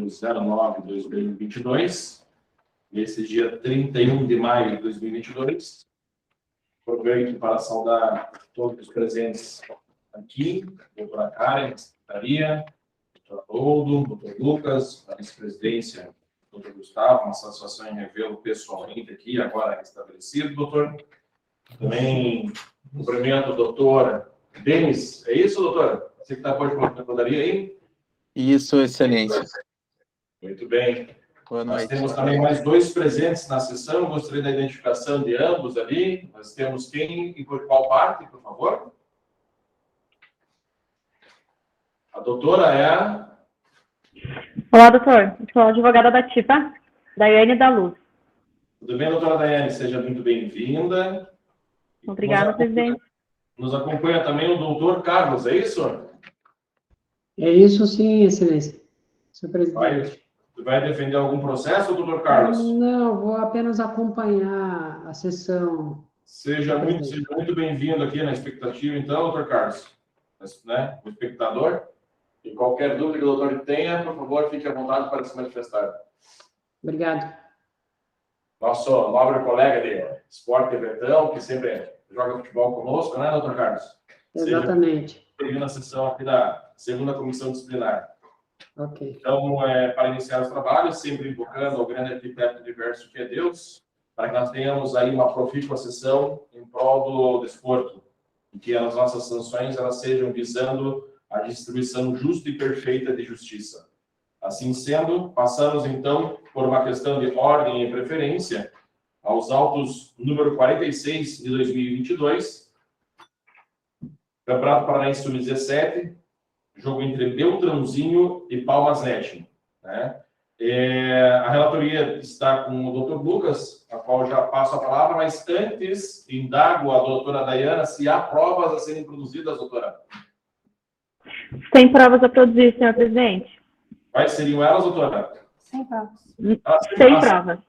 09/2022, nesse dia 31 de maio de 2022. Aproveito para saudar todos os presentes aqui, doutora Karen, secretaria, doutor Haroldo, doutor Lucas, a vice-presidência, doutor Gustavo, uma satisfação em revê-lo pessoalmente aqui, agora restabelecido, doutor. Também cumprimento o doutor Denis, é isso, doutora? Você que está hoje com a secretaria aí? Isso, excelência. Muito bem. Boa noite. Nós temos também mais dois presentes na sessão, gostaria da identificação de ambos ali. Nós temos quem e por qual parte, por favor? A doutora é a... Olá, doutor. Eu sou a advogada da TIPA, Daiane da Luz. Tudo bem, doutora Daiane? Seja muito bem-vinda. Obrigada, presidente. Nos acompanha também o doutor Carlos, é isso? É isso sim, excelência. Senhor presidente. Vai defender algum processo, doutor Carlos? Não, vou apenas acompanhar a sessão. Seja muito bem-vindo aqui na expectativa, então, doutor Carlos. Né? O espectador. E qualquer dúvida que o doutor tenha, por favor, fique à vontade para se manifestar. Obrigado. Nosso nobre colega de esporte de Betão, que sempre joga futebol conosco, né, doutor Carlos? Exatamente. Seja na sessão aqui da segunda comissão disciplinar. Ok. Então, para iniciar os trabalhos, sempre invocando o grande arquiteto diverso que é Deus, para que nós tenhamos aí uma profícua sessão em prol do desporto, e que as nossas sanções elas sejam visando a distribuição justa e perfeita de justiça. Assim sendo, passamos então por uma questão de ordem e preferência aos autos número 46 de 2022, Campeonato Paranaense Sub-17, jogo entre Beltrãozinho e Palmas Net, né? A relatoria está com o doutor Lucas, a qual já passo a palavra, mas antes indago a doutora Daiane se há provas a serem produzidas, doutora. Tem provas a produzir, senhor presidente? Quais seriam elas, doutora? Sem provas. Sem provas.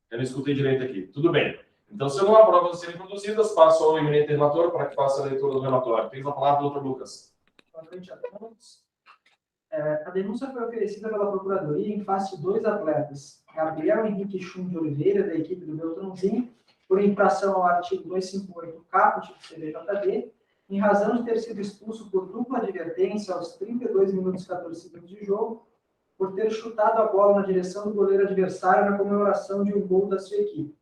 Eu não escutei direito aqui. Tudo bem. Então, se não há provas a serem produzidas, passo ao eminente relator para que faça a leitura do relatório. Tem a palavra, doutor Lucas. Boa noite a todos. A denúncia foi oferecida pela Procuradoria em face de dois atletas, Gabriel Henrique Chum de Oliveira, da equipe do Beltrãozinho, por infração ao artigo 258 caput do CBJD, em razão de ter sido expulso por dupla advertência aos 32 minutos e 14 segundos de jogo, por ter chutado a bola na direção do goleiro adversário na comemoração de um gol da sua equipe.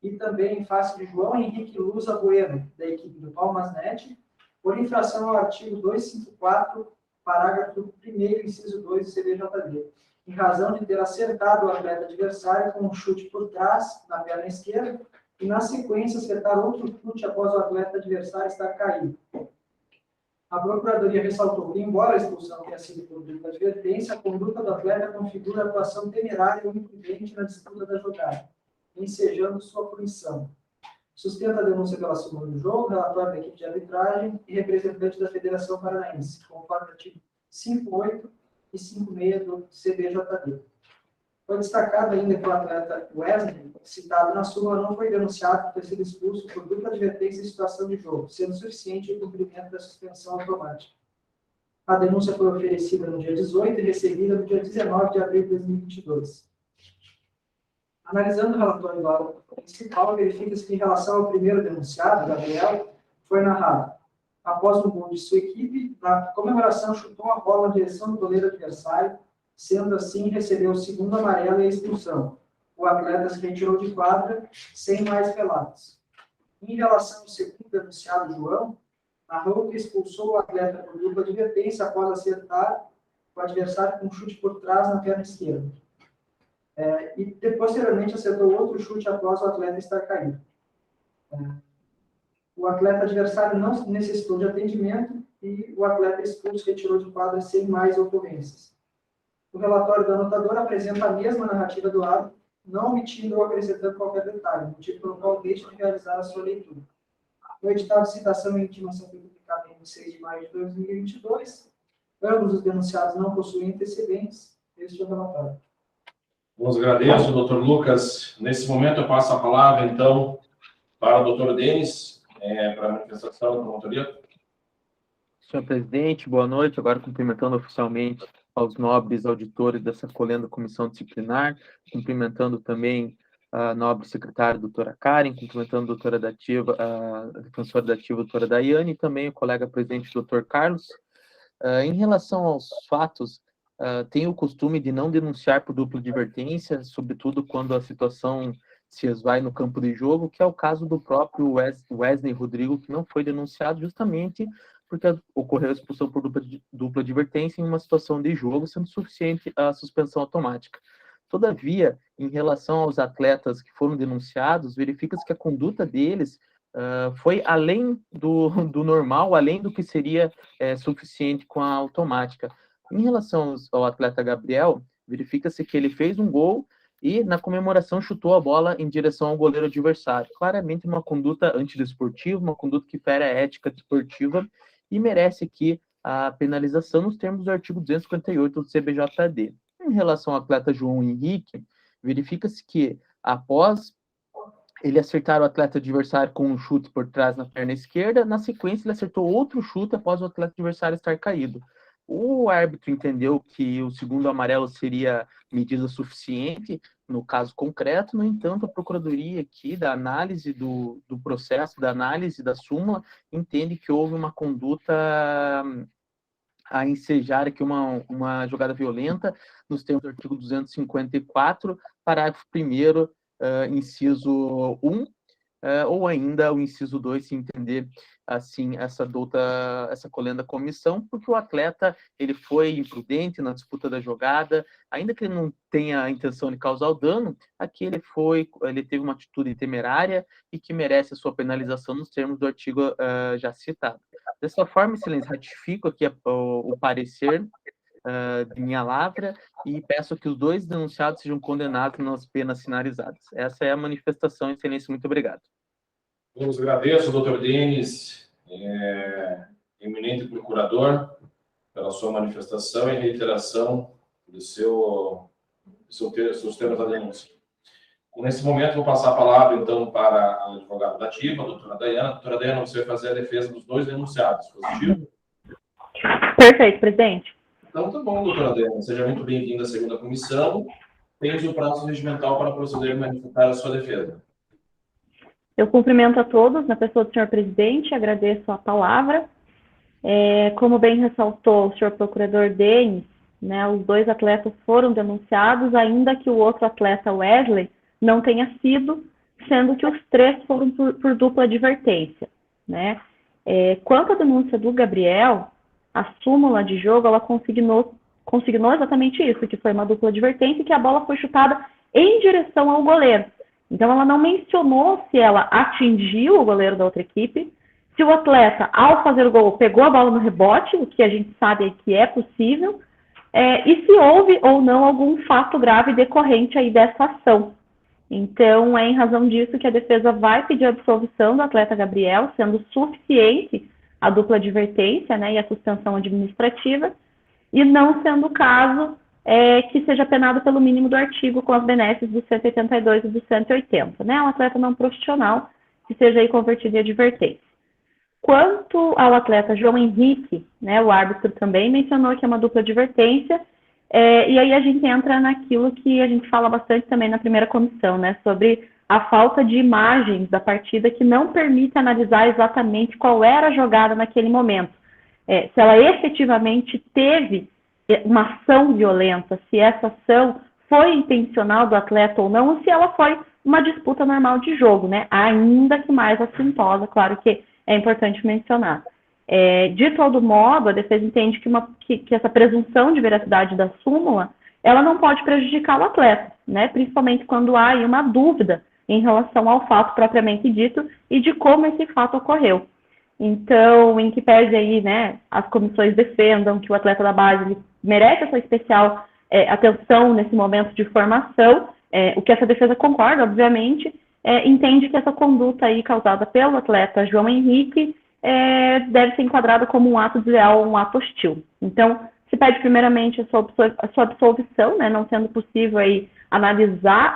E também em face de João Henrique Luza Bueno, da equipe do Palmas Net, por infração ao artigo 254, parágrafo 1º, inciso 2 do CBJD, em razão de ter acertado o atleta adversário com um chute por trás, na perna esquerda, e na sequência acertar outro chute após o atleta adversário estar caído. A Procuradoria ressaltou que, embora a expulsão tenha sido por dupla advertência, a conduta do atleta configura atuação temerária ou imprudente na disputa da jogada, ensejando sua punição. Sustenta a denúncia pela súmula do jogo, relatório da equipe de arbitragem e representante da Federação Paranaense, conforme artigo 58 e 56 do CBJD. Foi destacado ainda que o atleta Wesley, citado na súmula, não foi denunciado por ter sido expulso por dupla advertência em situação de jogo, sendo suficiente o cumprimento da suspensão automática. A denúncia foi oferecida no dia 18 e recebida no dia 19 de abril de 2022. Analisando o relatório do ato principal, verifica-se que, em relação ao primeiro denunciado, Gabriel, foi narrado. Após um gol de sua equipe, na comemoração chutou a bola na direção do goleiro adversário, sendo assim, recebeu o segundo amarelo e a expulsão. O atleta se retirou de quadra, sem mais relatos. Em relação ao segundo denunciado, João, narrou que expulsou o atleta por dupla advertência após acertar o adversário com um chute por trás na perna esquerda. E posteriormente acertou outro chute após o atleta estar caído. O atleta adversário não necessitou de atendimento e o atleta expulso retirou de quadra sem mais ocorrências. O relatório do anotador apresenta a mesma narrativa do árbitro, não omitindo ou acrescentando qualquer detalhe, motivo pelo qual deixa de realizar a sua leitura. O edital de citação e intimação foi publicado em 6 de maio de 2022. Ambos os denunciados não possuem antecedentes. Este é o relatório. Vos agradeço, doutor Lucas. Nesse momento, eu passo a palavra, então, para o doutor Denis, para a manifestação da promotoria. Senhor presidente, boa noite. Agora cumprimentando oficialmente aos nobres auditores dessa colenda comissão disciplinar, cumprimentando também a nobre secretária, doutora Karen, cumprimentando a doutora da ativa, a defensora da ativa, doutora Daiane, e também o colega presidente, doutor Carlos. Em relação aos fatos, tenho o costume de não denunciar por dupla advertência, sobretudo quando a situação se esvai no campo de jogo, que é o caso do próprio Wesley Rodrigo, que não foi denunciado justamente porque ocorreu a expulsão por dupla advertência em uma situação de jogo, sendo suficiente a suspensão automática. Todavia, em relação aos atletas que foram denunciados, verifica-se que a conduta deles foi além do normal, além do que seria suficiente com a automática. Em relação ao atleta Gabriel, verifica-se que ele fez um gol e, na comemoração, chutou a bola em direção ao goleiro adversário. Claramente uma conduta antidesportiva, uma conduta que fere a ética desportiva e merece aqui a penalização nos termos do artigo 258 do CBJD. Em relação ao atleta João Henrique, verifica-se que, após ele acertar o atleta adversário com um chute por trás na perna esquerda, na sequência ele acertou outro chute após o atleta adversário estar caído. O árbitro entendeu que o segundo amarelo seria medida suficiente no caso concreto, no entanto, a Procuradoria aqui, da análise do processo, da análise da súmula, entende que houve uma conduta a ensejar aqui uma jogada violenta, nos termos do artigo 254, parágrafo 1º, inciso 1, ou ainda o inciso 2, se entender assim essa colenda comissão, porque o atleta ele foi imprudente na disputa da jogada, ainda que ele não tenha a intenção de causar o dano, aqui ele teve uma atitude temerária e que merece a sua penalização nos termos do artigo já citado. Dessa forma, excelência, ratifico aqui o parecer de minha lavra e peço que os dois denunciados sejam condenados nas penas sinalizadas. Essa é a manifestação, excelência, muito obrigado. Eu vos agradeço, doutor Denis, eminente procurador, pela sua manifestação e reiteração dos seus termos da denúncia. Nesse momento, vou passar a palavra, então, para a advogada da ativa, a doutora Daiane. Doutora Daiane, você vai fazer a defesa dos dois denunciados. Positivo? Perfeito, presidente. Então, tá bom, doutora Daiane. Seja muito bem-vinda à segunda comissão. Tens o prazo regimental para proceder a manifestar a sua defesa. Eu cumprimento a todos, na pessoa do senhor presidente, agradeço a palavra. Como bem ressaltou o senhor procurador Denis, né, os dois atletas foram denunciados, ainda que o outro atleta, Wesley, não tenha sido, sendo que os três foram por dupla advertência, né? Quanto à denúncia do Gabriel, a súmula de jogo, ela consignou exatamente isso, que foi uma dupla advertência e que a bola foi chutada em direção ao goleiro. Então, ela não mencionou se ela atingiu o goleiro da outra equipe, se o atleta, ao fazer o gol, pegou a bola no rebote, o que a gente sabe que é possível, e se houve ou não algum fato grave decorrente aí dessa ação. Então, é em razão disso que a defesa vai pedir a absolvição do atleta Gabriel, sendo suficiente a dupla advertência, né, e a suspensão administrativa, e não sendo o caso que seja penado pelo mínimo do artigo com as benesses do 182 e do 180, né, um atleta não profissional que seja aí convertido em advertência. Quanto ao atleta João Henrique, né, o árbitro também mencionou que é uma dupla advertência, e aí a gente entra naquilo que a gente fala bastante também na primeira comissão, né, sobre a falta de imagens da partida que não permite analisar exatamente qual era a jogada naquele momento. Se ela efetivamente teve uma ação violenta, se essa ação foi intencional do atleta ou não, ou se ela foi uma disputa normal de jogo, né, ainda que mais assintosa, claro que é importante mencionar. De todo modo, a defesa entende que essa presunção de veracidade da súmula, ela não pode prejudicar o atleta, né? Principalmente quando há aí uma dúvida em relação ao fato propriamente dito e de como esse fato ocorreu. Então, em que pese aí, né, as comissões defendam que o atleta da base ele merece essa especial atenção nesse momento de formação, o que essa defesa concorda, obviamente, entende que essa conduta aí causada pelo atleta João Henrique deve ser enquadrada como um ato desleal ou um ato hostil. Então, se pede primeiramente a sua absolvição, né, não sendo possível aí analisar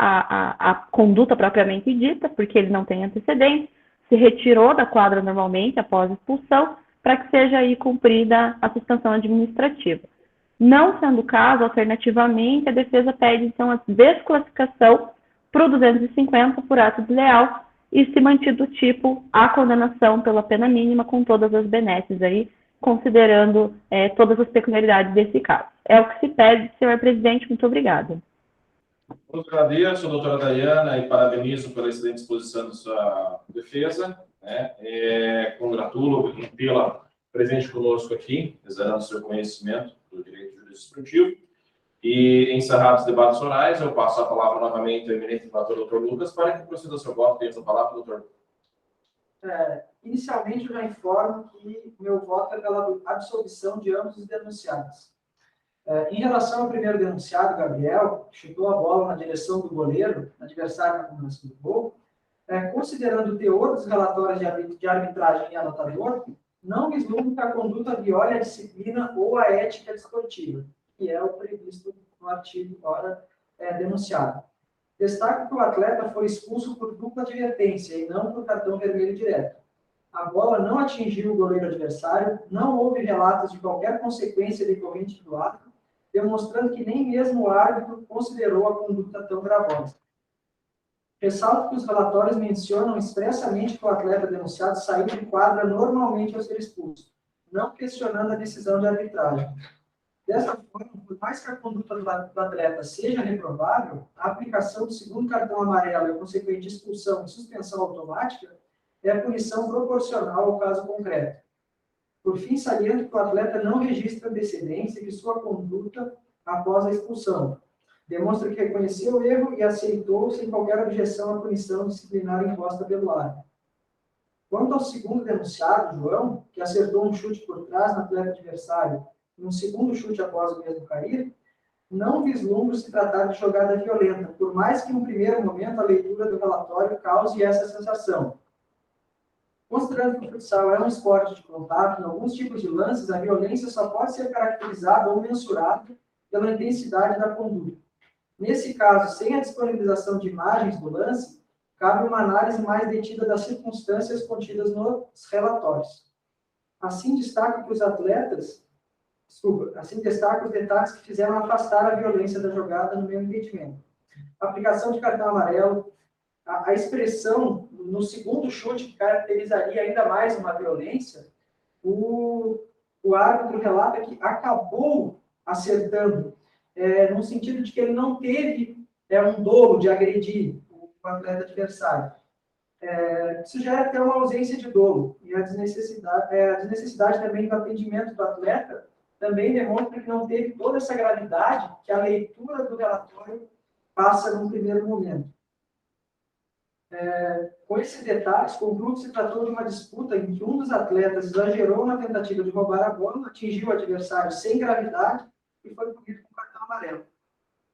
a conduta propriamente dita, porque ele não tem antecedentes, se retirou da quadra normalmente após a expulsão, para que seja aí cumprida a suspensão administrativa. Não sendo o caso, alternativamente, a defesa pede, então, a desclassificação para o 250 por ato desleal e, se mantido o tipo, a condenação pela pena mínima com todas as benesses aí, considerando todas as peculiaridades desse caso. É o que se pede, senhor presidente. Muito obrigada. Muito agradeço, doutora Dayana, e parabenizo pela excelente exposição da sua defesa. Congratulo pela presente conosco aqui, exercendo seu conhecimento do direito jurisdicional. E, encerrados os debates orais, eu passo a palavra novamente ao eminente relator, doutor Lucas, para que proceda o seu voto. Tem a palavra, doutor. Inicialmente, eu já informo que o meu voto é pela absolvição de ambos os denunciados. Em relação ao primeiro denunciado, Gabriel, que chutou a bola na direção do goleiro, adversário na combinação do gol, considerando o teor dos relatórios de arbitragem e anotador, não vislumbro que a conduta viole a disciplina ou a ética desportiva, que é o previsto no artigo agora denunciado. Destaco que o atleta foi expulso por dupla advertência e não por cartão vermelho direto. A bola não atingiu o goleiro adversário, não houve relatos de qualquer consequência decorrente do ato, demonstrando que nem mesmo o árbitro considerou a conduta tão gravosa. Ressalto que os relatórios mencionam expressamente que o atleta denunciado saiu de quadra normalmente ao ser expulso, não questionando a decisão de arbitragem. Dessa forma, por mais que a conduta do atleta seja reprovável, a aplicação do segundo cartão amarelo e a consequente expulsão e suspensão automática é a punição proporcional ao caso concreto. Por fim, saliento que o atleta não registra antecedência de sua conduta após a expulsão. Demonstra que reconheceu o erro e aceitou sem qualquer objeção a punição disciplinar imposta pelo árbitro. Quanto ao segundo denunciado, João, que acertou um chute por trás no atleta adversário e um segundo chute após o mesmo cair, não vislumbro se tratar de jogada violenta, por mais que, no primeiro momento, a leitura do relatório cause essa sensação. Considerando que o futsal é um esporte de contato, em alguns tipos de lances, a violência só pode ser caracterizada ou mensurada pela intensidade da conduta. Nesse caso, sem a disponibilização de imagens do lance, cabe uma análise mais detida das circunstâncias contidas nos relatórios. Assim, destaco os detalhes que fizeram afastar a violência da jogada no meu entendimento. A aplicação de cartão amarelo, a expressão no segundo chute, que caracterizaria ainda mais uma violência, o árbitro relata que acabou acertando, no sentido de que ele não teve um dolo de agredir o atleta adversário. Isso gera até uma ausência de dolo, e a desnecessidade também do atendimento do atleta também demonstra que não teve toda essa gravidade que a leitura do relatório passa no primeiro momento. Com esses detalhes, concluo que se tratou de uma disputa em que um dos atletas exagerou na tentativa de roubar a bola, atingiu o adversário sem gravidade e foi punido com cartão amarelo.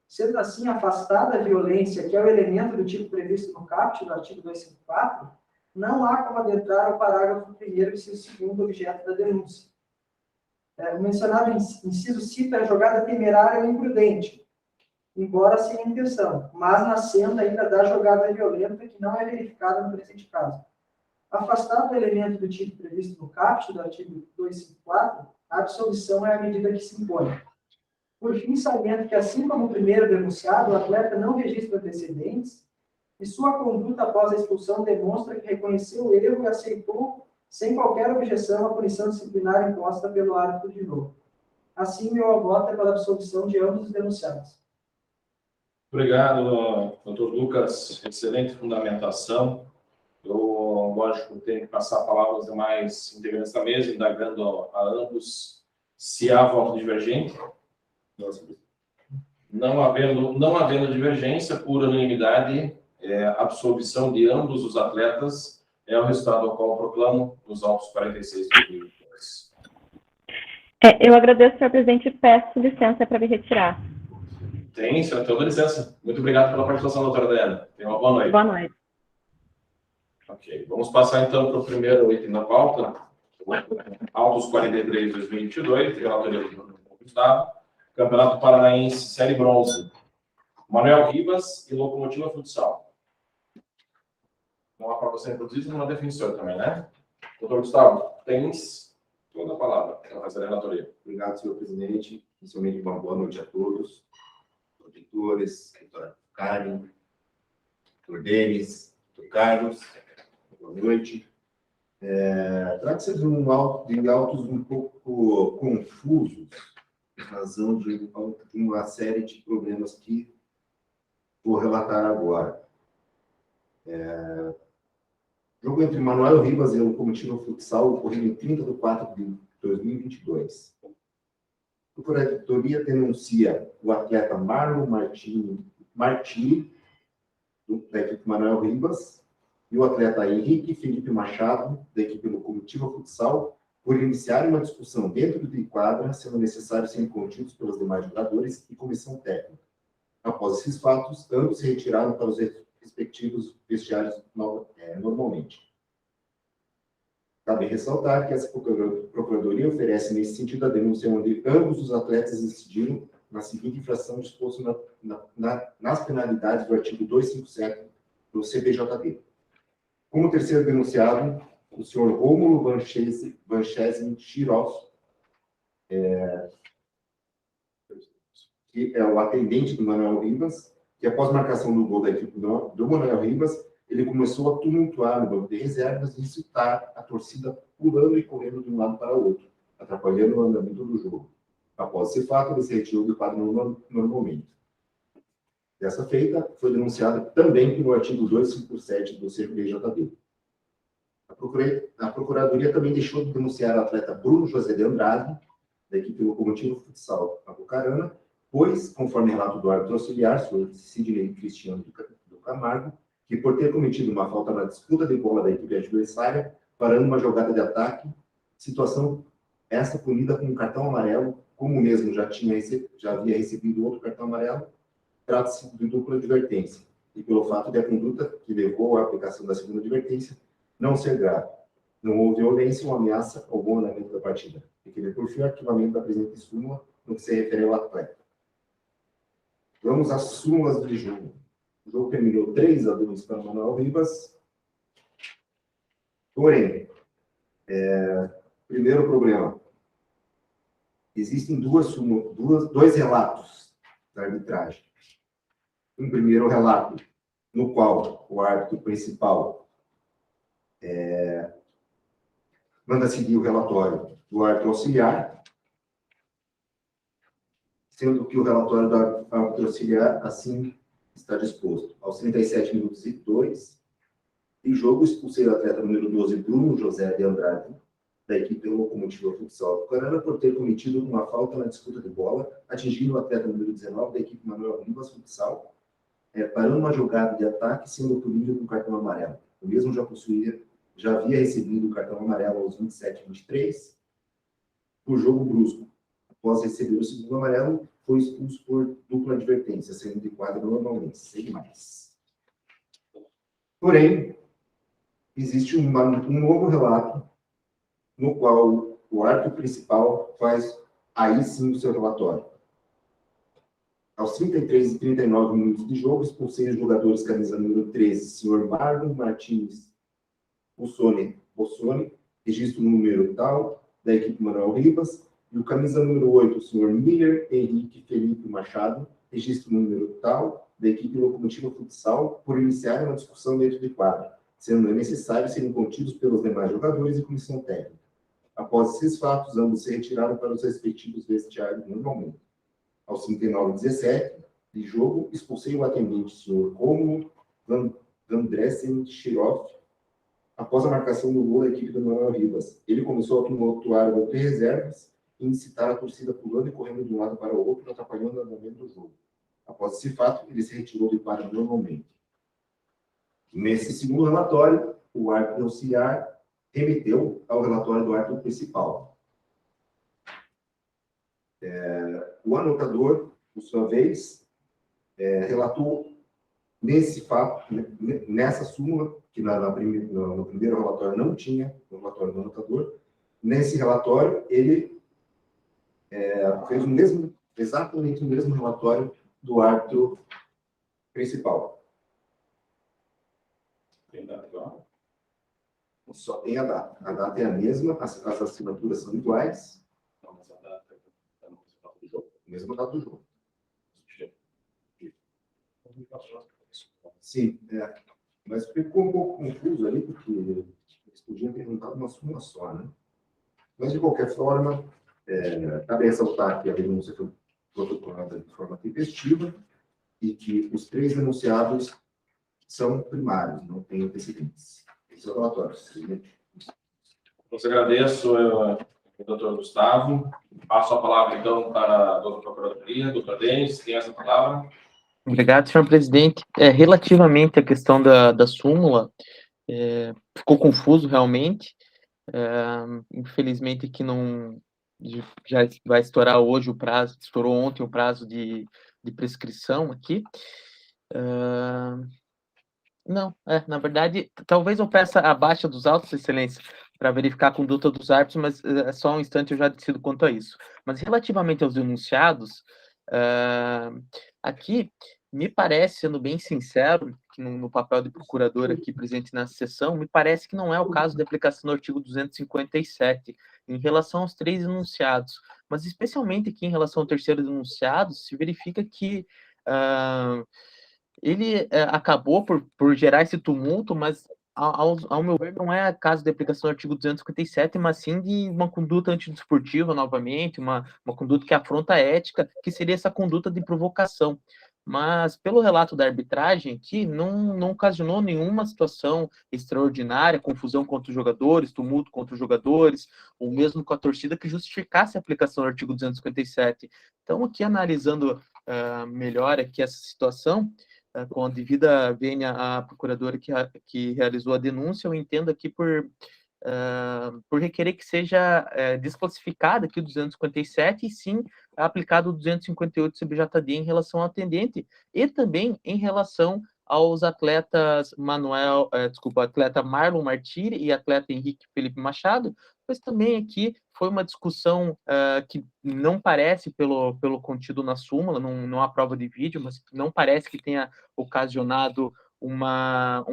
Sendo assim, afastada a violência, que é o elemento do tipo previsto no caput, do artigo 254, não há como adentrar ao parágrafo 1º e seu segundo objeto da denúncia. O mencionado inciso cita a jogada temerária ou imprudente, embora sem intenção, mas na senda ainda da jogada violenta, que não é verificada no presente caso. Afastado o elemento do tipo previsto no caput, do artigo 254, a absolvição é a medida que se impõe. Por fim, saliento que, assim como o primeiro denunciado, o atleta não registra antecedentes e sua conduta após a expulsão demonstra que reconheceu o erro e aceitou, sem qualquer objeção, a punição disciplinar imposta pelo árbitro de jogo. Assim, meu voto é pela absolvição de ambos os denunciados. Obrigado, doutor Lucas. Excelente fundamentação. Eu, lógico, tenho que passar a palavra aos demais integrantes da mesa, indagando a ambos se há voto divergente. Não havendo divergência, por unanimidade, absolvição de ambos os atletas é o resultado ao qual eu proclamo nos autos 46 de 2022. Eu agradeço, senhor presidente, e peço licença para me retirar. Tem, senhora, toda licença. Muito obrigado pela participação, doutora Dayana. Tenha uma boa noite. Boa noite. Ok, vamos passar então para o primeiro item da pauta. Autos 43 de 2022, relatoria do Estado. Campeonato Paranaense Série Bronze. Manuel Ribas e Locomotiva Futsal. Não há para você introduzir, não há defensor também, né? Doutor Gustavo, tens toda a palavra para fazer a relatoria. Obrigado, senhor presidente. Inicialmente, uma boa noite a todos, auditores, doutora Karen, doutor Denis, doutor Carlos, boa noite. Trata-se de autos um pouco confusos, em razão de uma série de problemas que vou relatar agora. Jogo entre Manuel Ribas e o Locomotiva Futsal ocorreu em 30 de 4 de 2022. A Procuradoria denuncia o atleta Marlon Martini, da equipe Manuel Ribas, e o atleta Henrique Felipe Machado, da equipe Locomotiva Futsal, por iniciar uma discussão dentro de quadra, sendo necessário serem contidos pelos demais jogadores e comissão técnica. Após esses fatos, ambos se retiraram para os respectivos vestiários normalmente. Cabe ressaltar que essa Procuradoria oferece, nesse sentido, a denúncia onde ambos os atletas incidiram na seguinte infração disposto nas penalidades do artigo 257 do CPJD. Como terceiro denunciado, o senhor Rômulo Vanchesen Chiroff, que é o atendente do Manuel Ribas, que após marcação do gol da equipe do Manuel Ribas, ele começou a tumultuar no banco de reservas e incitar a torcida pulando e correndo de um lado para o outro, atrapalhando o andamento do jogo. Após esse fato, ele se retirou do quadro normalmente. Dessa feita, foi denunciado também pelo artigo 257 do CPJD. A Procuradoria também deixou de denunciar o atleta Bruno José de Andrade, da equipe Locomotiva Futsal Apucarana, pois, conforme relato do árbitro auxiliar, senhor Sidney Cristiano do Camargo, que por ter cometido uma falta na disputa de bola da equipe adversária, parando uma jogada de ataque, situação essa punida com um cartão amarelo, como o mesmo já havia recebido outro cartão amarelo, trata-se de dupla advertência, e pelo fato de a conduta que levou à aplicação da segunda advertência não ser grave. Não houve violência ou ameaça ao bom andamento da partida, e que por fim o arquivamento da presente súmula no que se refere ao atleta. Vamos às súmulas do jogo. O jogo terminou 3-2 para o Manuel Ribas. Porém, primeiro problema. Existem dois relatos da arbitragem. Um primeiro relato, no qual o árbitro principal manda seguir o relatório do árbitro auxiliar, sendo que o relatório do árbitro auxiliar, assim, está disposto. Aos 37 minutos e 2, em jogo, expulsei o atleta número 12, Bruno José de Andrade, da equipe Locomotiva Futsal do Carana, por ter cometido uma falta na disputa de bola, atingindo o atleta número 19, da equipe Manuel Ribas Futsal, parando uma jogada de ataque, sendo punido com cartão amarelo. O mesmo já havia recebido o cartão amarelo aos 27 e 23, por jogo brusco. Após receber o segundo amarelo, foi expulso por dupla advertência, saindo de quadra normalmente, sem mais. Porém, existe um novo relato, no qual o árbitro principal faz, aí sim, o seu relatório. Aos 33 e 39 minutos de jogo, expulsei os jogadores camisa número 13, senhor Marlon Martins Bossoni, registro número tal, da equipe Manuel Ribas, e o camisa número 8, o senhor Miller Henrique Felipe Machado, registro número tal, da equipe Locomotiva Futsal, por iniciar uma discussão dentro de quadra, sendo necessário serem contidos pelos demais jogadores e comissão técnica. Após esses fatos, ambos se retiraram para os respectivos vestiários normalmente. Aos 59:17 de jogo, expulsei o atendente, senhor Rômulo Vandressen Chiroff, após a marcação do gol da equipe do Manuel Ribas. Ele começou a tumultuar o banco de reservas e incitar a torcida pulando e correndo de um lado para o outro, atrapalhando o andamento do jogo. Após esse fato, ele se retirou de quadra normalmente. Nesse segundo relatório, o árbitro auxiliar remeteu ao relatório do árbitro principal. O anotador, por sua vez, relatou nesse fato, nessa súmula, que no primeiro relatório não tinha, no relatório do anotador, nesse relatório ele fez exatamente o mesmo relatório do árbitro principal. Tem data igual? Só tem a data. A data é a mesma, as assinaturas são iguais. Não, mas a data está no principal do jogo. mesmo dado do jogo. Sim, mas ficou um pouco confuso ali, porque eles podiam ter juntado uma súmula só, né? Mas, de qualquer forma, cabe ressaltar que a denúncia foi protocolada de forma tempestiva e que os 3 denunciados são primários, não têm antecedentes. Esse é o relatório, presidente. Eu agradeço, doutor Gustavo. Passo a palavra, então, para a doutora Procuradoria. Doutor Denis, tem essa palavra? Obrigado, senhor presidente. Relativamente à questão da súmula, ficou confuso realmente. Infelizmente que não já vai estourar hoje o prazo, estourou ontem o prazo de prescrição aqui. Não, na verdade, talvez eu peça a baixa dos autos, excelência, para verificar a conduta dos árbitros, mas é só um instante eu já decido quanto a isso. Mas relativamente aos denunciados, aqui me parece, sendo bem sincero, que no papel de procurador aqui presente na sessão, me parece que não é o caso de aplicação do artigo 257 em relação aos 3 denunciados, mas especialmente aqui em relação ao 3º denunciado, se verifica que ele acabou por gerar esse tumulto, mas ao meu ver não é caso de aplicação do artigo 257, mas sim de uma conduta antidesportiva novamente, uma conduta que afronta a ética, que seria essa conduta de provocação. Mas, pelo relato da arbitragem aqui, não ocasionou nenhuma situação extraordinária, confusão contra os jogadores, tumulto contra os jogadores, ou mesmo com a torcida, que justificasse a aplicação do artigo 257. Então, aqui analisando melhor aqui essa situação, com a devida vênia à procuradora que realizou a denúncia, eu entendo aqui por requerer que seja desclassificado aqui o 257 e sim aplicado o 258 CBJD em relação ao atendente e também em relação aos atletas atleta Marlon Martiri e atleta Henrique Felipe Machado, pois também aqui foi uma discussão que não parece, pelo contido na súmula, não há prova de vídeo, mas não parece que tenha ocasionado uma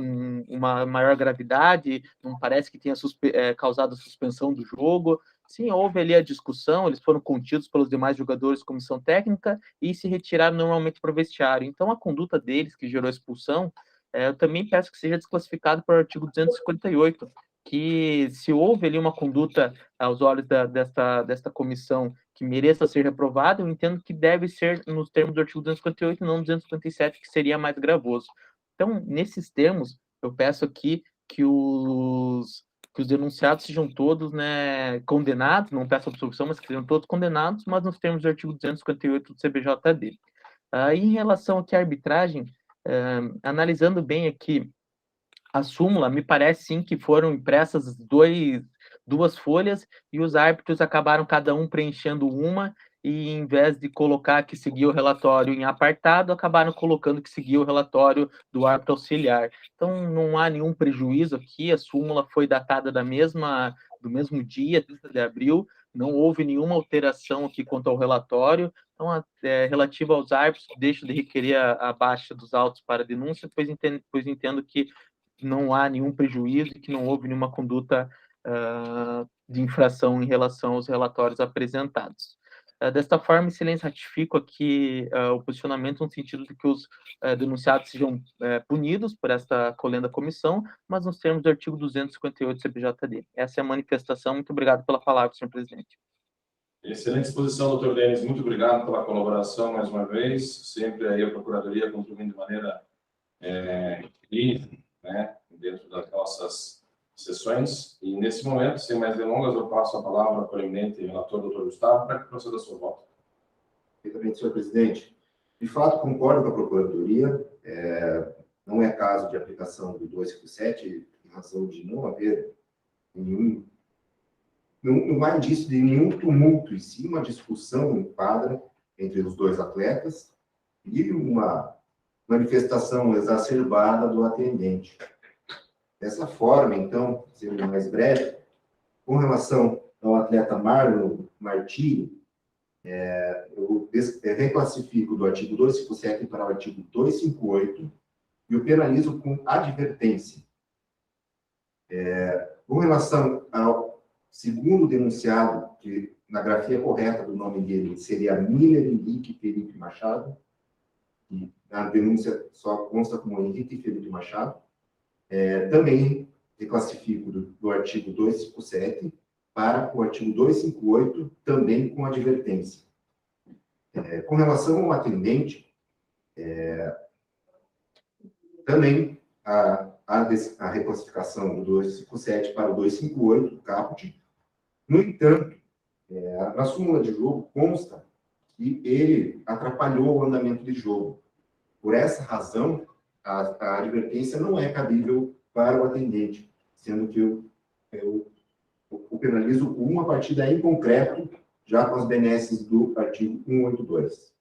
maior gravidade, não parece que tenha causado a suspensão do jogo. Sim, houve ali a discussão, eles foram contidos pelos demais jogadores, comissão técnica, e se retiraram normalmente para o vestiário. Então, a conduta deles, que gerou expulsão, eu também peço que seja desclassificado para o artigo 258, que se houve ali uma conduta aos olhos desta comissão que mereça ser reprovada, eu entendo que deve ser nos termos do artigo 258 e não 257, que seria mais gravoso. Então, nesses termos, eu peço aqui que os denunciados sejam todos, né, condenados, não peço absolução, mas que sejam todos condenados, mas nos termos do artigo 258 do CBJD. Em relação aqui à arbitragem, analisando bem aqui a súmula, me parece sim que foram impressas duas folhas e os árbitros acabaram cada um preenchendo uma e em vez de colocar que seguia o relatório em apartado, acabaram colocando que seguia o relatório do árbitro auxiliar. Então, não há nenhum prejuízo aqui, a súmula foi datada do mesmo dia, 30 de abril, não houve nenhuma alteração aqui quanto ao relatório. Então, relativo aos árbitros, deixo de requerer a baixa dos autos para a denúncia, pois entendo que não há nenhum prejuízo e que não houve nenhuma conduta de infração em relação aos relatórios apresentados. Desta forma, excelência, ratifico aqui o posicionamento no sentido de que os denunciados sejam punidos por esta colenda comissão, mas nos termos do artigo 258 do CPJD. Essa é a manifestação. Muito obrigado pela palavra, senhor presidente. Excelente exposição, doutor Denis. Muito obrigado pela colaboração mais uma vez. Sempre aí a Procuradoria contribuindo de maneira livre, né, dentro das nossas sessões. E nesse momento, sem mais delongas, eu passo a palavra para o eminente relator, doutor Gustavo, para que proceda a sua volta. Perfeitamente, senhor presidente. De fato, concordo com a Procuradoria. Não é caso de aplicação do 257, em razão de não haver não há indício de nenhum tumulto, e sim uma discussão em quadra entre os dois atletas e uma manifestação exacerbada do atendente. Dessa forma, então, sendo mais breve, com relação ao atleta Marlon Martiri, eu reclassifico do artigo 257 para o artigo 258 e o penalizo com advertência. Com relação segundo denunciado, que na grafia correta do nome dele seria Miller Henrique Felipe Machado, e na denúncia só consta como Henrique Felipe Machado, também reclassifico do artigo 257 para o artigo 258, também com advertência. Com relação ao atendente, também a reclassificação do 257 para o 258, do caput. No entanto, na súmula de jogo consta que ele atrapalhou o andamento de jogo. Por essa razão, a advertência não é cabível para o atendente, sendo que eu penalizo a partir daí em concreto, já com as benesses do artigo 182.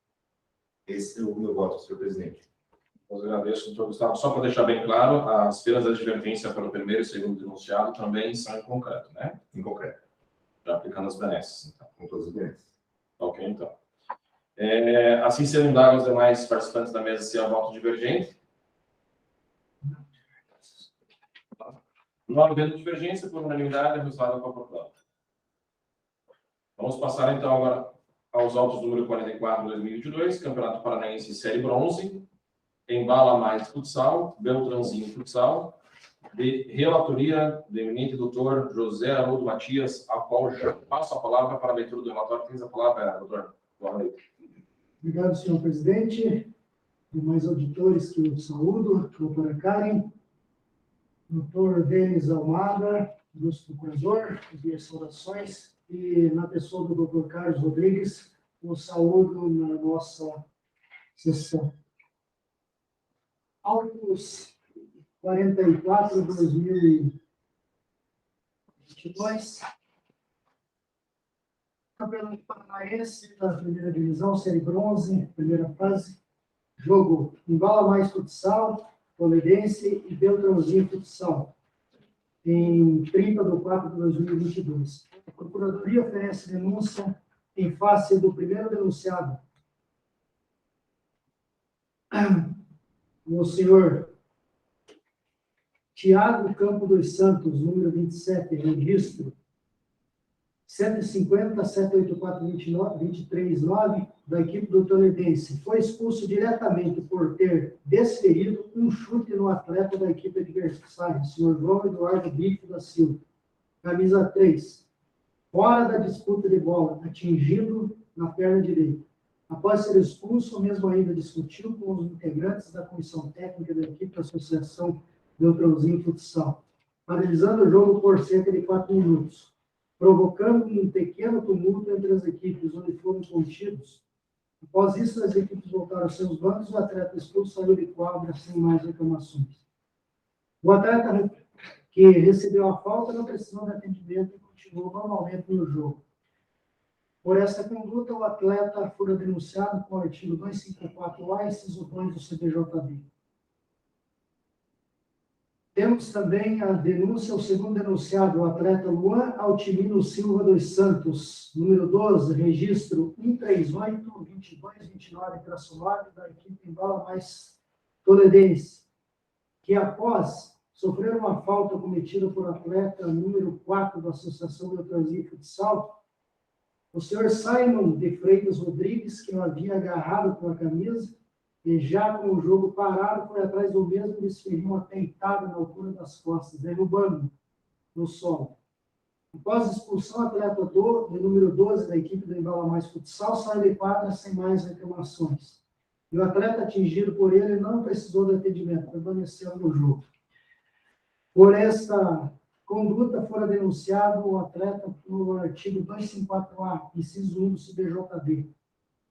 Esse é o meu voto, senhor presidente. Eu agradeço, doutor Gustavo. Só para deixar bem claro, as penas de advertência para o primeiro e segundo denunciado também são em concreto, né? Em concreto. Já aplicando as benesses, então. Com todas as benesses. Ok, então. Assim sendo dados aos demais participantes da mesa se há voto divergente. Não havendo divergência, por unanimidade, é resultado com a proclama. Vamos passar, então, agora aos autos número 44 de 2022, Campeonato Paranaense Série Bronze, Embala Mais Futsal, Beltranzinho Futsal, de relatoria do eminente doutor José Haroldo Matias, a qual já passo a palavra para a leitura do relatório. Tens a palavra, doutor. Boa noite. Obrigado, senhor presidente, demais auditores que eu saúdo, doutora Karen, doutor Denis Almada, ilustre procurador, as minhas saudações, e na pessoa do doutor Carlos Rodrigues, o saúdo na nossa sessão. Autos 44 de 2022, Campeonato Paranaense da primeira divisão, Série Bronze, primeira fase, jogo Embala Mais Futsal, Toledense e Beltranzinho Futsal, em 30 de 4 de 2022. A Procuradoria oferece denúncia em face do primeiro denunciado, o senhor Tiago Campo dos Santos, número 27, registro 150-784-23-9, da equipe do Toledense, foi expulso diretamente por ter desferido um chute no atleta da equipe adversária, senhor João Eduardo Bife da Silva, camisa 3, fora da disputa de bola, atingido na perna direita. Após ser expulso, o mesmo ainda discutiu com os integrantes da comissão técnica da equipe da Associação Beltrãozinho Futsal, paralisando o jogo por cerca de 4 minutos, provocando um pequeno tumulto entre as equipes, onde foram contidos. Após isso, as equipes voltaram aos seus bancos e o atleta expulso saiu de quadra sem mais reclamações. O atleta que recebeu a falta não precisou de atendimento e continuou normalmente no jogo. Por essa conduta, o atleta foi denunciado com o artigo 254A, inciso 2 do CPJB. Temos também a denúncia, o segundo denunciado, o atleta Luan Altimino Silva dos Santos, número 12, registro 138-2229-9, da equipe Embala Mais Toledense, que após sofrer uma falta cometida por atleta número 4 da Associação Beltranzinho Futsal, o senhor Simon de Freitas Rodrigues, que o havia agarrado com a camisa, e já com o jogo parado, foi atrás do mesmo e desferiu uma pentada na altura das costas, derrubando no solo. Após a expulsão, o atleta de número 12 da equipe do Embala Mais Futsal saiu de quadra sem mais reclamações. E o atleta atingido por ele não precisou de atendimento, permaneceu no jogo. Por esta conduta, fora denunciado o atleta no artigo 254A, inciso 1 do CBJB.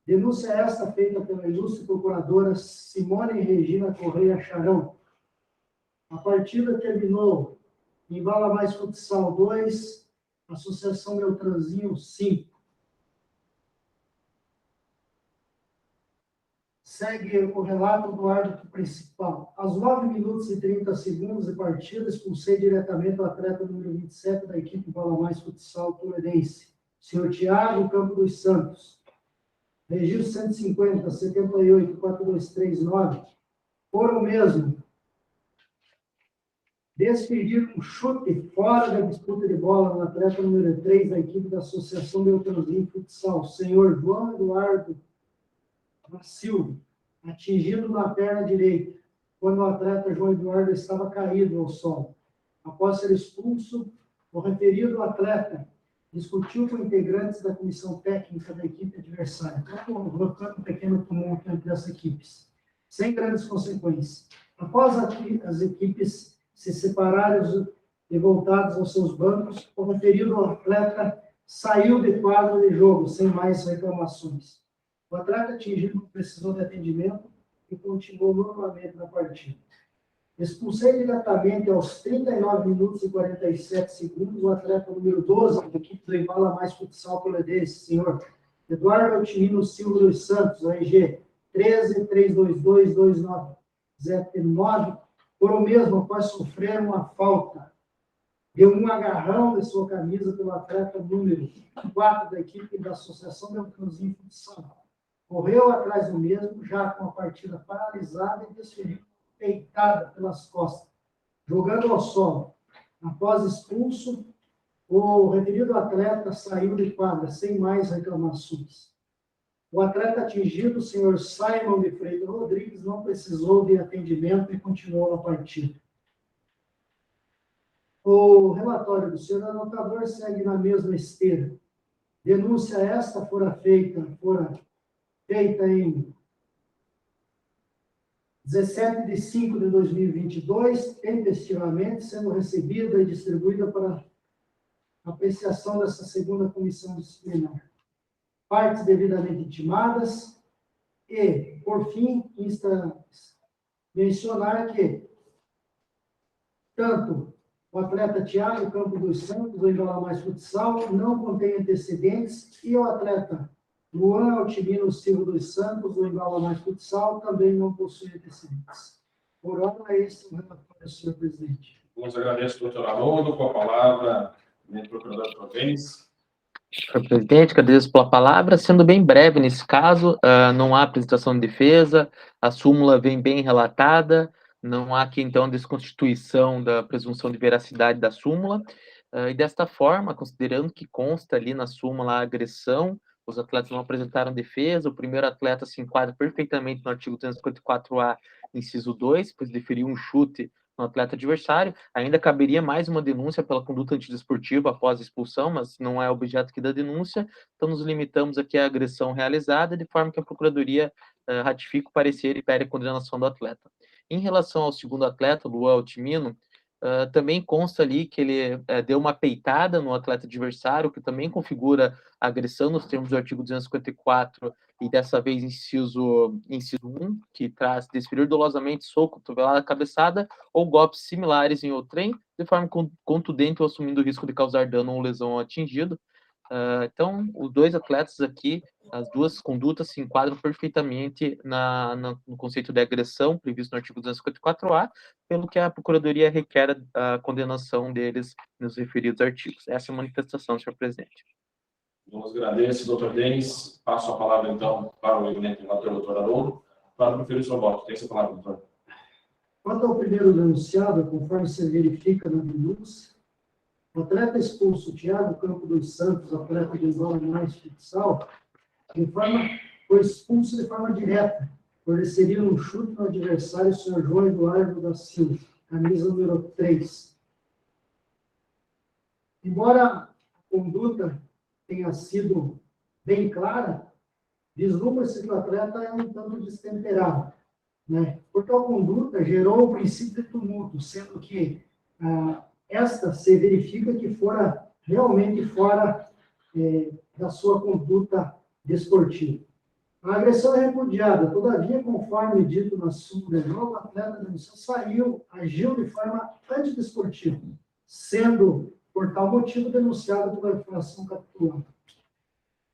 Denúncia esta feita pela ilustre procuradora Simone Regina Correia Charão. A partida terminou em Embala Mais Futsal 2, Associação Beltranzinho 5. Segue o relato do árbitro principal. Aos 9 minutos e 30 segundos de partida, expulsei diretamente o atleta número 27 da equipe Embala Mais Futsal Toledense, senhor Tiago Campo dos Santos. Registro 150-78-4239, por o mesmo, desferir um chute fora da disputa de bola no atleta número 3 da equipe da Associação Beltrãozinho Futsal, senhor João Eduardo da Silva, atingindo na perna direita, quando o atleta João Eduardo estava caído ao solo. Após ser expulso, o referido atleta discutiu com integrantes da comissão técnica da equipe adversária, provocando um pequeno tumulto entre as equipes, sem grandes consequências. Após as equipes se separarem e voltados aos seus bancos, o referido atleta saiu de quadro de jogo, sem mais reclamações. O atleta atingido precisou de atendimento e continuou normalmente na partida. Expulsei diretamente aos 39 minutos e 47 segundos o atleta número 12 da equipe do Embala Mais Futsal Toledense, senhor Eduardo Altimino Silva dos Santos, RG 13-322-2909, por o mesmo após sofrer uma falta. Deu um agarrão de sua camisa pelo atleta número 4 da equipe da Associação Beltrãozinho Futsal. Correu atrás do mesmo, já com a partida paralisada, e desferiu peitada pelas costas, jogando ao solo. Após expulso, o referido atleta saiu de quadra, sem mais reclamações. O atleta atingido, o senhor Simon de Freitas Rodrigues, não precisou de atendimento e continuou na partida. O relatório do senhor anotador segue na mesma esteira. Denúncia esta fora feita em 17/5/2022, tempestivamente, sendo recebida e distribuída para apreciação dessa segunda comissão disciplinar. Partes devidamente intimadas e, por fim, mencionar que tanto o atleta Thiago Campo dos Santos, do Embala Mais Futsal, não contém antecedentes, e o atleta Luan Altimino Silva dos Santos, do Embala Mais Futsal, também não possui antecedentes. Por hora, esse é o relatório, senhor presidente. Vamos agradecer, doutor Haroldo, com a palavra, procurador Provence. Senhor presidente, agradeço pela palavra. Sendo bem breve nesse caso, não há apresentação de defesa, a súmula vem bem relatada, não há aqui, então, desconstituição da presunção de veracidade da súmula, e desta forma, considerando que consta ali na súmula a agressão, os atletas não apresentaram defesa, o primeiro atleta se enquadra perfeitamente no artigo 354-A, inciso 2, pois deferiu um chute no atleta adversário. Ainda caberia mais uma denúncia pela conduta antidesportiva após a expulsão, mas não é objeto aqui da denúncia, então nos limitamos aqui à agressão realizada, de forma que a Procuradoria ratifica o parecer e pede a condenação do atleta. Em relação ao segundo atleta, Luan Altimino, também consta ali que ele deu uma peitada no atleta adversário, que também configura agressão nos termos do artigo 254, e dessa vez inciso 1, que traz desferir dolosamente soco, cotovelada, cabeçada ou golpes similares em outrem, de forma contundente ou assumindo o risco de causar dano ou lesão ao atingido. Então, os dois atletas aqui, as duas condutas se enquadram perfeitamente no conceito de agressão previsto no artigo 254-A, pelo que a Procuradoria requer a condenação deles nos referidos artigos. Essa é a manifestação, senhor presidente. Vamos agradecer, doutor Denis. Passo a palavra, então, para o eminente relator, doutor Haroldo, para proferir o seu voto. Tem essa palavra, doutor. Quanto ao primeiro denunciado, conforme se verifica na denúncia, o atleta expulso Thiago Campo dos Santos, atleta de Embala Mais Futsal, foi expulso de forma direta, por desferir um chute no adversário, o senhor João Eduardo da Silva, camisa número 3. Embora a conduta tenha sido bem clara, vislumbra-se que o atleta é um tanto destemperado, né? Por tal conduta, gerou o princípio de tumulto, sendo que esta se verifica que fora realmente fora da sua conduta desportiva. A agressão é repudiada, todavia, conforme dito na súmula, o atleta agiu de forma antidesportiva, sendo, por tal motivo, denunciado pela infração capitular.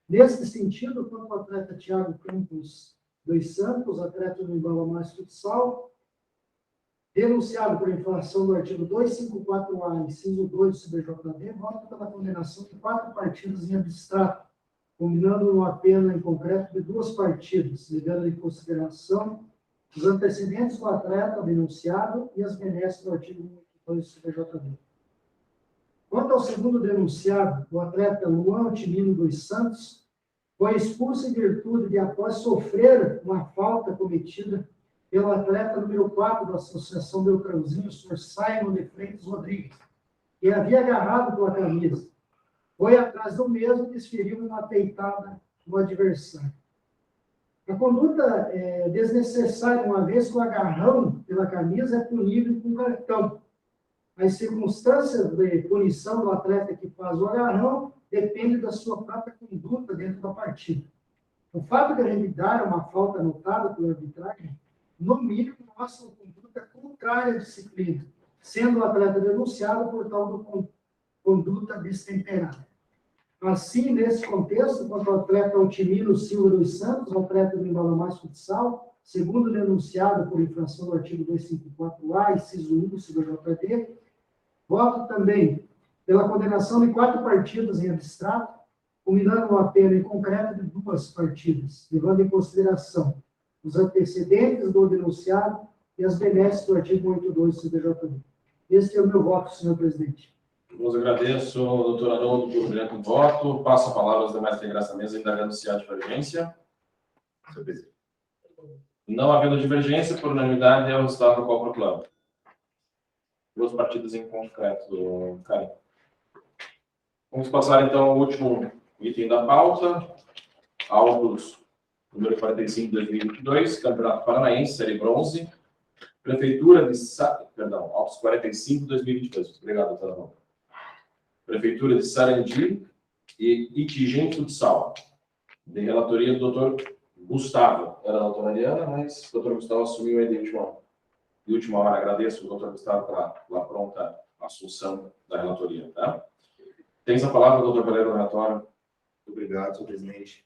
Nesse sentido, quanto ao atleta Thiago Campos dos Santos, atleta do Embala Mais Futsal, denunciado por infração do artigo 254-A, inciso 2 do CBJD, vota pela condenação de 4 partidas em abstrato, combinando uma pena em concreto de 2 partidas, levando em consideração os antecedentes do atleta denunciado e as benesses do artigo do CBJD. Quanto ao segundo denunciado, o atleta Luan Otimino dos Santos, foi expulso em virtude de, após sofrer uma falta cometida pelo atleta número 4 da Associação Beltrãozinho, o senhor Simon de Freitas Rodrigues, que havia agarrado pela camisa. Foi atrás do mesmo e desferiu uma peitada no adversário. A conduta é desnecessária, uma vez que o agarrão pela camisa é punível com cartão. As circunstâncias de punição do atleta que faz o agarrão depende da sua própria conduta dentro da partida. O fato de a gente dar uma falta anotada pela arbitragem, no mínimo, mostra uma conduta contrária à disciplina, sendo o atleta denunciado por tal de conduta destemperada. Assim, nesse contexto, quanto ao atleta Otimino Silva dos Santos, atleta do Embala Mais Futsal, segundo denunciado por infração do artigo 254A, inciso 1 do CBJD, voto também pela condenação de 4 partidas em abstrato, culminando uma pena em concreto de 2 partidas, levando em consideração os antecedentes do denunciado e as benesses do artigo 182 do CBJD. Esse é o meu voto, senhor presidente. Vos agradeço, doutor Haroldo, por brilhante voto. Passo a palavra aos demais integrantes da mesa, indagando se há divergência. Senhor presidente. Não havendo divergência, por unanimidade, é o resultado do qual proclamo. 2 partidas em concreto, Karen. Vamos passar, então, ao último item da pauta. Autos número 45 de 2022, Campeonato Paranaense, Série Bronze. Prefeitura de autos 45 de 2022. Obrigado, doutor Haroldo. Prefeitura de Sarandi e Itigem Futsal. De relatoria do doutor Gustavo. Era a doutora Ariana, mas o doutor Gustavo assumiu aí de última hora. Agradeço o doutor Gustavo pela pronta assunção da relatoria. Tá? Tem a palavra, doutor Valério, no relatório. Muito obrigado, senhor presidente.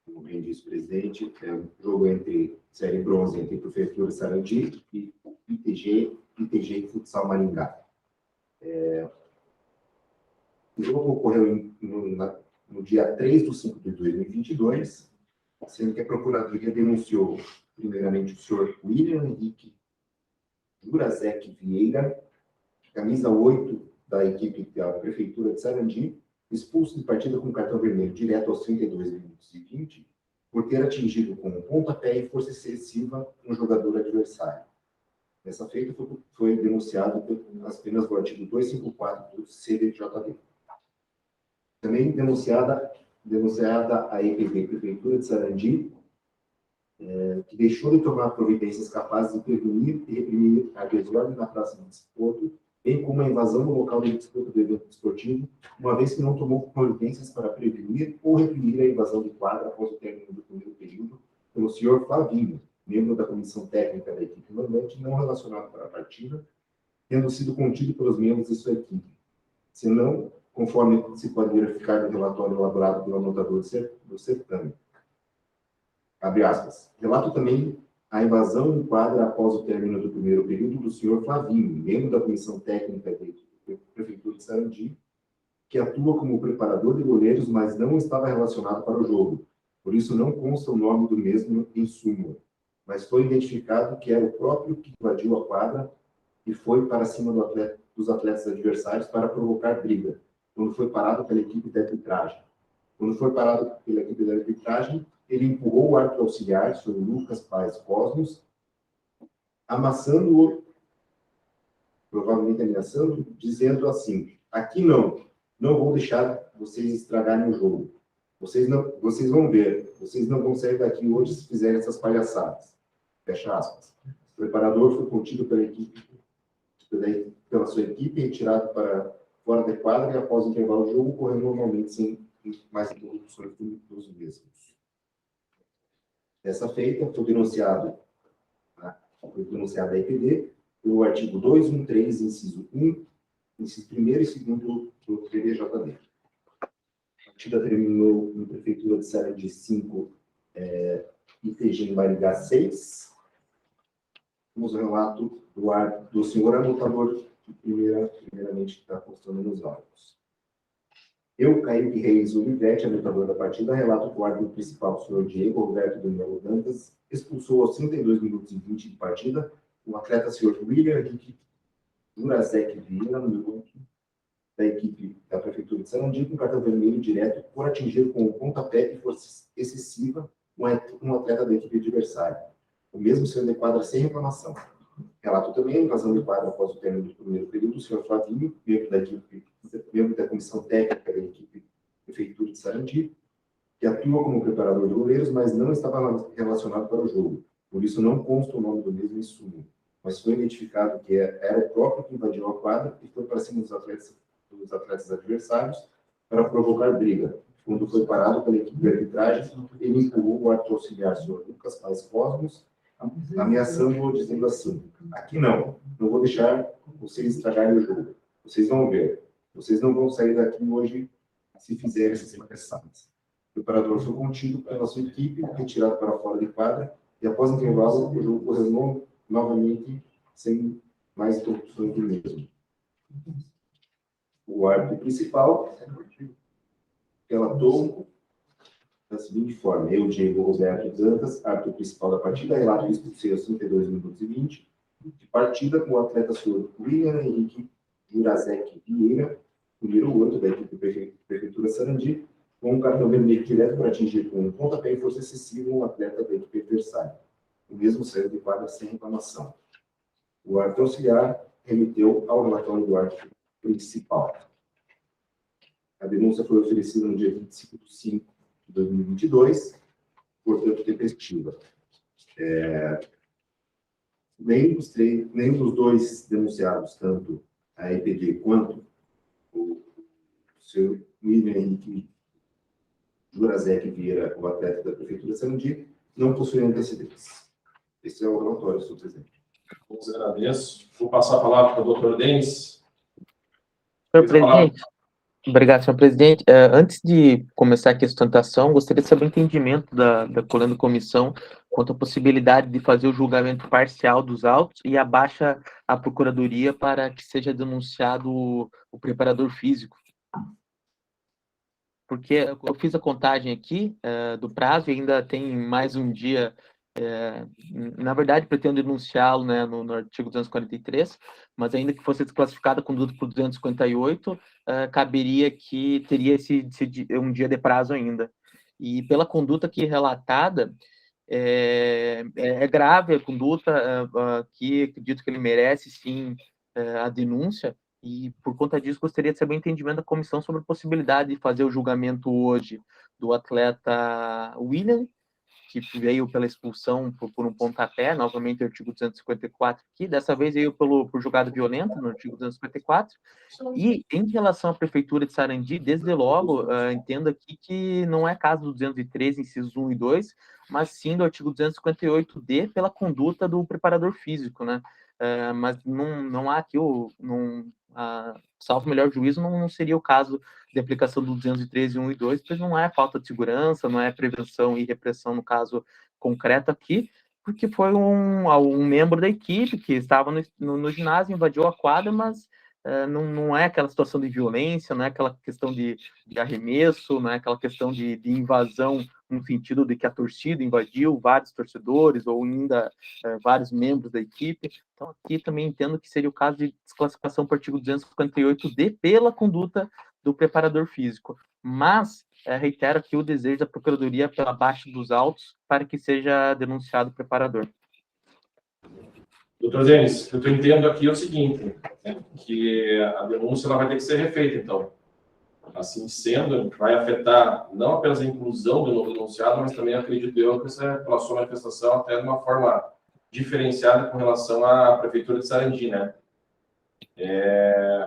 Como bem disse o presidente, é um jogo entre Série Bronze, entre Prefeitura de Sarandi e ITG Futsal Maringá. O jogo ocorreu no dia 3/5/2022, sendo que a Procuradoria denunciou, primeiramente, o senhor William Henrique Jurazek Vieira, camisa 8 da equipe da Prefeitura de Sarandi, expulso de partida com cartão vermelho direto aos 32 minutos e 20, por ter atingido com um pontapé e força excessiva um jogador adversário. Nessa feita, foi denunciado as penas do artigo 254 do CBJD. Também denunciada a EPD Prefeitura de Sarandi, que deixou de tomar providências capazes de prevenir e reprimir a desordem na praça de desporto, bem como a invasão no local de disputa do evento esportivo, uma vez que não tomou providências para prevenir ou reprimir a invasão de quadra após o término do primeiro período pelo senhor Flavinho, membro da comissão técnica da equipe mandante, não relacionado para a partida, tendo sido contido pelos membros de sua equipe. Se não, conforme se pode verificar no relatório elaborado pelo anotador do certame. Abre aspas. Relato também a invasão em quadra após o término do primeiro período do senhor Flavinho, membro da comissão técnica da Prefeitura de Sarandi, que atua como preparador de goleiros, mas não estava relacionado para o jogo. Por isso não consta o nome do mesmo em súmula, mas foi identificado que era o próprio que invadiu a quadra e foi para cima dos atletas adversários para provocar briga, quando foi parado pela equipe de arbitragem. Quando foi parado pela equipe de arbitragem, ele empurrou o árbitro auxiliar, o senhor Lucas Paes Cosmos, amassando-o, provavelmente ameaçando, dizendo assim: aqui não vou deixar vocês estragarem o jogo. Vocês vão ver, vocês não vão sair daqui hoje se fizerem essas palhaçadas. Fecha aspas. O preparador foi contido pela sua equipe, retirado para fora da quadra e após o intervalo do jogo, correndo normalmente sem mais interrupções dos mesmos. Dessa feita, foi denunciada a EPD pelo artigo 213, inciso 1, inciso 1º e 2º do PDJD. A partida terminou na Prefeitura de Sarandi 5, ITG em Maringá 6. Temos o relato do senhor anotador, que primeiramente está postando nos áudios. Eu, Kaique Reis Olivetti, anotador da partida, relato que o árbitro principal, o senhor Diego Roberto Daniel Dantas, expulsou aos 32 minutos e 20 de partida o atleta senhor William Henrique Jurazek Vieira, número 8, da equipe da Prefeitura de Sarandi, com cartão vermelho direto por atingir com o pontapé e força excessiva um atleta da equipe adversária. O mesmo sendo de quadra sem reclamação. Relato também a invasão de quadra após o término do primeiro período, o senhor Flavinho, membro da comissão técnica da equipe Prefeitura de Sarandi, que atua como preparador de goleiros, mas não estava relacionado para o jogo. Por isso não consta o nome do mesmo em súmula, mas foi identificado que era o próprio que invadiu a quadra e foi para cima dos atletas adversários para provocar briga. Quando foi parado pela equipe de arbitragem, ele empurrou o árbitro auxiliar, o senhor Lucas Paz Cosmos, ameaçando-o, dizendo assim: aqui não vou deixar vocês estragarem o jogo. Vocês vão ver. Vocês não vão sair daqui hoje se fizerem essas marcações. O preparador foi contido pela sua equipe, retirado para fora de quadra, e após intervalo, o jogo correu novamente sem mais interrupções do mesmo. O árbitro principal relatou da seguinte forma: eu, Diego Roberto Dantas, árbitro principal da partida, relato isso por ser aos 32 minutos e 20, de partida com o atleta senhor William Henrique Jurazek Vieira, número 8 da equipe Prefeitura Sarandi, com um cartão vermelho direto para atingir com um pontapé e força excessiva um atleta da equipe adversária. O mesmo saiu de quadra sem reclamação. O árbitro auxiliar remeteu ao relatório do árbitro principal. A denúncia foi oferecida no dia 25 de 5 de 2022, portanto, tempestiva. Nem dos dois denunciados, tanto a EPD quanto o seu William Henrique Jurazek Vieira, o atleta da Prefeitura de Sarandi, não possuem antecedentes. Esse é o relatório, senhor presidente. Vos agradeço. Vou passar a palavra para o doutor Denis. Senhor presidente, obrigado, senhor presidente. Antes de começar aqui a sustentação, gostaria de saber o entendimento da colenda comissão quanto à possibilidade de fazer o julgamento parcial dos autos e abaixa a procuradoria para que seja denunciado o preparador físico. Porque eu fiz a contagem aqui do prazo e ainda tem mais um dia. Na verdade, pretendo denunciá-lo, né, no artigo 243, mas ainda que fosse desclassificada a conduta por 258, caberia que teria um dia de prazo ainda. E pela conduta aqui relatada, é grave a conduta, que acredito que ele merece, sim, a denúncia, e por conta disso gostaria de saber o entendimento da comissão sobre a possibilidade de fazer o julgamento hoje do atleta William, que veio pela expulsão por um pontapé, novamente o artigo 254 aqui, dessa vez veio por jogada violenta, no artigo 254, e em relação à Prefeitura de Sarandi, desde logo, entendo aqui que não é caso do 213, incisos 1 e 2, mas sim do artigo 258-D, pela conduta do preparador físico, né? Mas não há aqui, salvo o melhor juízo, não seria o caso de aplicação do 213, 1 e 2, pois não é falta de segurança, não é prevenção e repressão no caso concreto aqui, porque foi um membro da equipe que estava no ginásio, invadiu a quadra, mas não é aquela situação de violência, não é aquela questão de arremesso, não é aquela questão de invasão no sentido de que a torcida invadiu vários torcedores ou ainda vários membros da equipe. Então, aqui também entendo que seria o caso de desclassificação por artigo 258-D pela conduta do preparador físico. Mas, reitero aqui o desejo da Procuradoria pela baixa dos autos para que seja denunciado o preparador. Doutor Denis, o que eu entendo aqui é o seguinte, que a denúncia ela vai ter que ser refeita, então. Assim sendo, vai afetar não apenas a inclusão do novo denunciado, mas também, acredito eu, que essa, pela sua manifestação, até de uma forma diferenciada com relação à Prefeitura de Sarandi, né?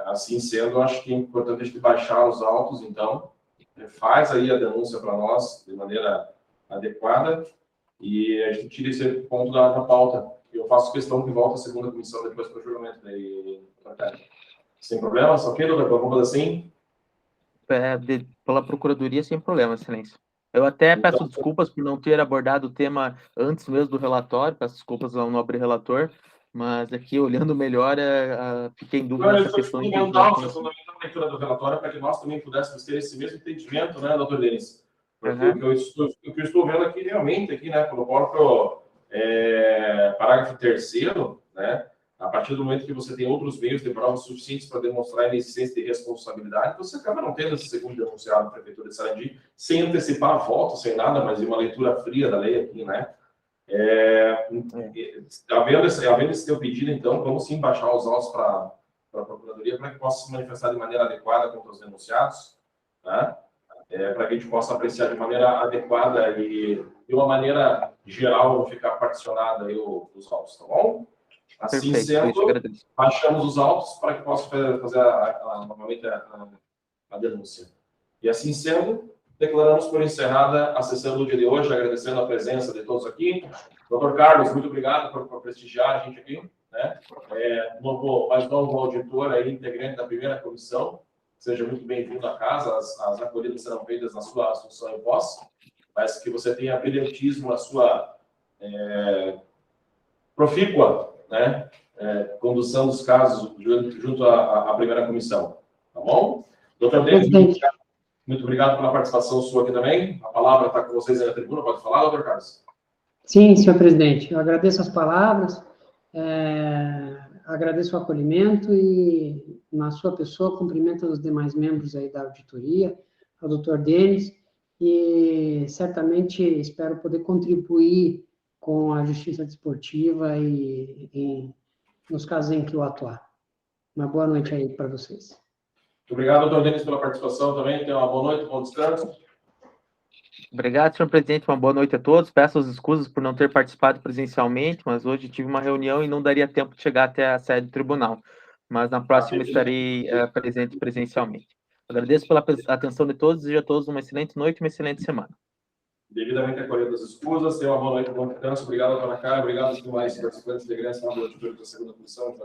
Assim sendo, eu acho que é importante a gente baixar os autos, então, faz aí a denúncia para nós de maneira adequada e a gente tira esse ponto da pauta. Eu faço questão que volte a segunda comissão depois para o julgamento. Daí, sem problema? Só que, doutor, vamos assim? Pela Procuradoria, sem problema, excelência. Eu até peço desculpas por não ter abordado o tema antes mesmo do relatório, peço desculpas ao nobre relator, mas aqui, olhando melhor, fiquei em dúvida nessa questão. Fundamental a leitura do relatório para que nós também pudéssemos ter esse mesmo entendimento, né, doutor Denis? Porque o que eu estou vendo aqui, realmente, aqui, né, pelo próprio parágrafo 3º, né, partir do momento que você tem outros meios de provas suficientes para demonstrar a inexistência de responsabilidade, você acaba não tendo esse segundo denunciado da Prefeitura de Sarandi, sem antecipar a voto, sem nada, mas em uma leitura fria da lei aqui, né? Havendo esse teu pedido, então, vamos sim baixar os autos para a Procuradoria para que possa se manifestar de maneira adequada contra os denunciados, né? Para que a gente possa apreciar de maneira adequada e de uma maneira geral, não ficar particionada aí os autos, tá bom? Assim Perfeito, sendo, baixamos os autos para que possa fazer novamente a denúncia. E assim sendo, declaramos por encerrada a sessão do dia de hoje, agradecendo a presença de todos aqui. Dr. Carlos, muito obrigado por prestigiar a gente aqui, né? Mais novo auditor aí, integrante da primeira comissão. Seja muito bem-vindo à casa, as acolhidas serão feitas na sua assunção em posse, mas que você tenha brilhantismo na sua profícua, né, condução dos casos junto à primeira comissão. Tá bom? Doutor Denis, muito obrigado pela participação sua aqui também. A palavra está com vocês aí na tribuna. Pode falar, doutor Carlos? Sim, senhor presidente. Eu agradeço as palavras, agradeço o acolhimento e, na sua pessoa, cumprimento os demais membros aí da auditoria, ao doutor Denis, e certamente espero poder contribuir com a justiça desportiva e nos casos em que eu atuar. Uma boa noite aí para vocês. Muito obrigado, doutor Denis, pela participação também. Tenha uma boa noite, bom descanso. Obrigado, senhor presidente. Uma boa noite a todos. Peço as escusas por não ter participado presencialmente, mas hoje tive uma reunião e não daria tempo de chegar até a sede do tribunal. Mas na próxima estarei presente presencialmente. Agradeço pela atenção de todos e desejo a todos uma excelente noite e uma excelente semana. Devidamente acolhidas as escusas, tenha uma boa noite, bom descanso. Obrigado, dona Cara. Obrigado aos demais participantes integrantes da auditoria da segunda comissão.